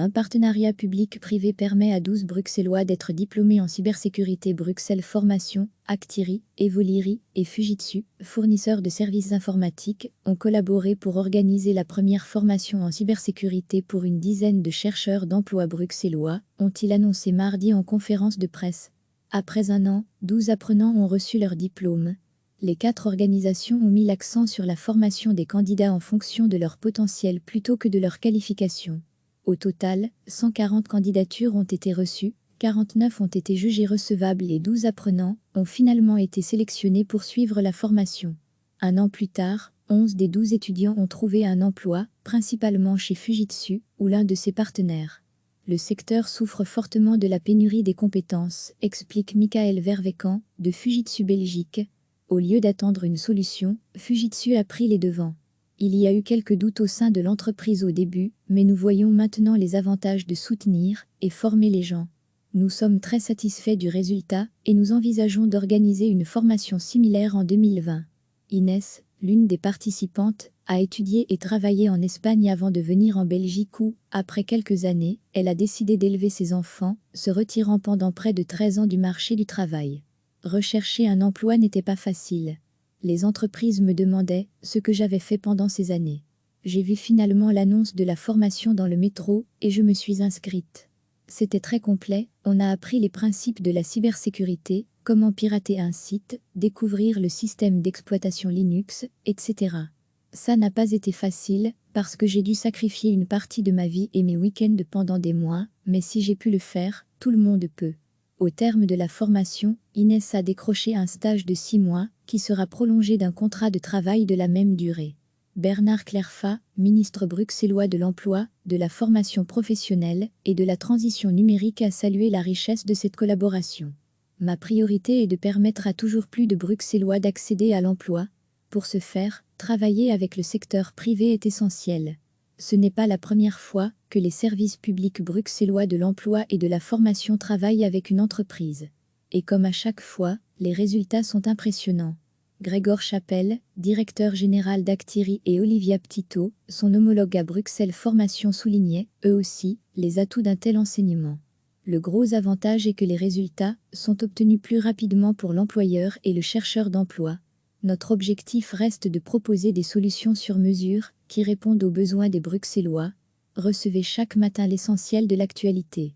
Un partenariat public-privé permet à 12 Bruxellois d'être diplômés en cybersécurité. Bruxelles Formation, Actiri, Evoliri et Fujitsu, fournisseurs de services informatiques, ont collaboré pour organiser la première formation en cybersécurité pour une dizaine de chercheurs d'emploi bruxellois, ont-ils annoncé mardi en conférence de presse. Après un an, 12 apprenants ont reçu leur diplôme. Les 4 organisations ont mis l'accent sur la formation des candidats en fonction de leur potentiel plutôt que de leur qualification. Au total, 140 candidatures ont été reçues, 49 ont été jugées recevables et 12 apprenants ont finalement été sélectionnés pour suivre la formation. Un an plus tard, 11 des 12 étudiants ont trouvé un emploi, principalement chez Fujitsu ou l'un de ses partenaires. Le secteur souffre fortement de la pénurie des compétences, explique Michael Verwekan, de Fujitsu Belgique. Au lieu d'attendre une solution, Fujitsu a pris les devants. Il y a eu quelques doutes au sein de l'entreprise au début, mais nous voyons maintenant les avantages de soutenir et former les gens. Nous sommes très satisfaits du résultat et nous envisageons d'organiser une formation similaire en 2020. Inès, l'une des participantes, a étudié et travaillé en Espagne avant de venir en Belgique où, après quelques années, elle a décidé d'élever ses enfants, se retirant pendant près de 13 ans du marché du travail. Rechercher un emploi n'était pas facile. Les entreprises me demandaient ce que j'avais fait pendant ces années. J'ai vu finalement l'annonce de la formation dans le métro et je me suis inscrite. C'était très complet, on a appris les principes de la cybersécurité, comment pirater un site, découvrir le système d'exploitation Linux, etc. Ça n'a pas été facile, parce que j'ai dû sacrifier une partie de ma vie et mes week-ends pendant des mois, mais si j'ai pu le faire, tout le monde peut. Au terme de la formation, Inès a décroché un stage de 6 mois, qui sera prolongé d'un contrat de travail de la même durée. Bernard Clerfa, ministre bruxellois de l'Emploi, de la formation professionnelle et de la transition numérique a salué la richesse de cette collaboration. Ma priorité est de permettre à toujours plus de Bruxellois d'accéder à l'emploi. Pour ce faire, travailler avec le secteur privé est essentiel. Ce n'est pas la première fois que les services publics bruxellois de l'emploi et de la formation travaillent avec une entreprise. Et comme à chaque fois, les résultats sont impressionnants. Gregor Chapelle, directeur général d'Actiri, et Olivia Ptito, son homologue à Bruxelles Formation, soulignaient, eux aussi, les atouts d'un tel enseignement. Le gros avantage est que les résultats sont obtenus plus rapidement pour l'employeur et le chercheur d'emploi. Notre objectif reste de proposer des solutions sur mesure qui répondent aux besoins des Bruxellois. Recevez chaque matin l'essentiel de l'actualité.